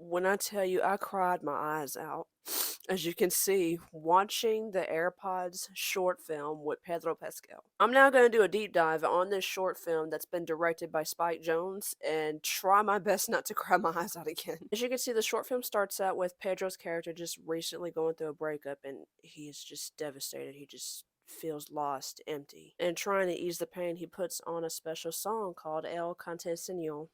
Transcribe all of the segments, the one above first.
When I tell you I cried my eyes out, as you can see, watching the AirPods short film with Pedro Pascal. I'm now going to do a deep dive on this short film that's been directed by Spike Jonze and try my best not to cry my eyes out again. As you can see, the short film starts out with Pedro's character just recently going through a breakup and he's just devastated. He just feels lost, empty. And trying to ease the pain, he puts on a special song called El Cante Señor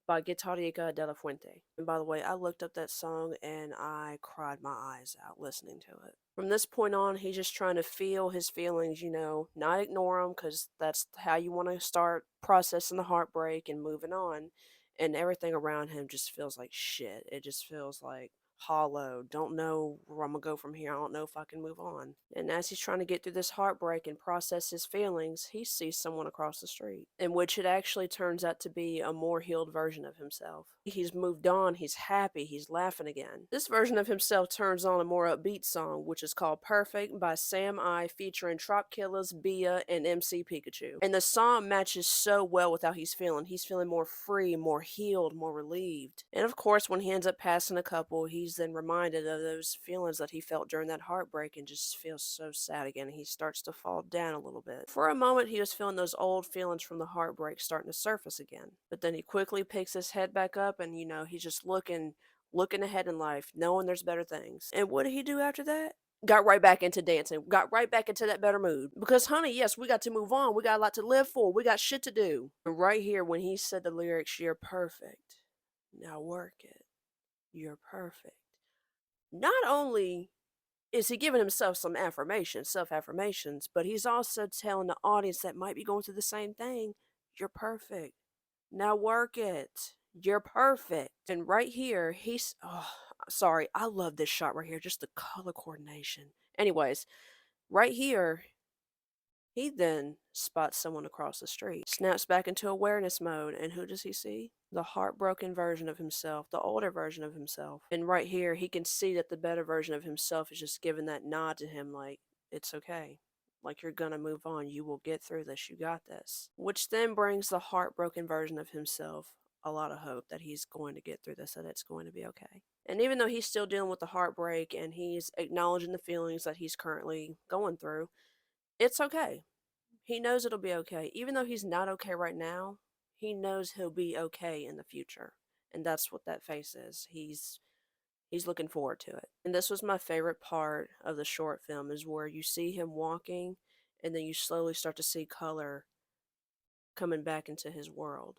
by Guitarrica de la Fuente. And by the way, I looked up that song and I cried my eyes out listening to it. From this point on, he's just trying to feel his feelings, not ignore them because that's how you want to start processing the heartbreak and moving on. And everything around him just feels like shit. It just feels like hollow. Don't know where I'm gonna go from here. I don't know if I can move on. And as he's trying to get through this heartbreak and process his feelings, he sees someone across the street, in which it actually turns out to be a more healed version of himself. He's moved on, he's happy, he's laughing again. This version of himself turns on a more upbeat song, which is called Perfect by Sam I, featuring Trop Killers, Bia, and MC Pikachu. And the song matches so well with how he's feeling. He's feeling more free, more healed, more relieved. And of course, when he ends up passing a couple, he's then reminded of those feelings that he felt during that heartbreak and just feels so sad again. He starts to fall down a little bit. For a moment, he was feeling those old feelings from the heartbreak starting to surface again. But then he quickly picks his head back up and, he's just looking ahead in life, knowing there's better things. And what did he do after that? Got right back into dancing, got right back into that better mood. Because, honey, yes, we got to move on. We got a lot to live for. We got shit to do. And right here, when he said the lyrics, "You're perfect. Now work it. You're perfect." Not only is he giving himself some affirmations, self affirmations, but he's also telling the audience that might be going through the same thing, "You're perfect. Now work it. You're perfect." And right here, sorry, I love this shot right here, just the color coordination. Anyways, right here, he then spots someone across the street, snaps back into awareness mode, and who does he see? The heartbroken version of himself, the older version of himself. And right here, he can see that the better version of himself is just giving that nod to him like, it's okay. Like, you're gonna move on. You will get through this. You got this. Which then brings the heartbroken version of himself a lot of hope that he's going to get through this, that it's going to be okay. And even though he's still dealing with the heartbreak and he's acknowledging the feelings that he's currently going through, it's okay. He knows it'll be okay. Even though he's not okay right now, he knows he'll be okay in the future. And that's what that face is. He's looking forward to it. And this was my favorite part of the short film is where you see him walking and then you slowly start to see color coming back into his world.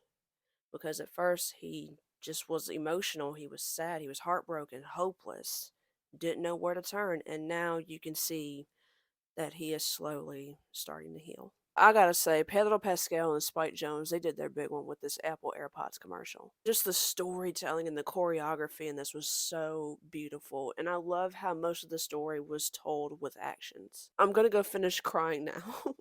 Because at first he just was emotional, he was sad, he was heartbroken, hopeless, didn't know where to turn, and now you can see that he is slowly starting to heal. I gotta say, Pedro Pascal and Spike Jonze, they did their big one with this Apple AirPods commercial. Just the storytelling and the choreography in this was so beautiful, and I love how most of the story was told with actions. I'm gonna go finish crying now.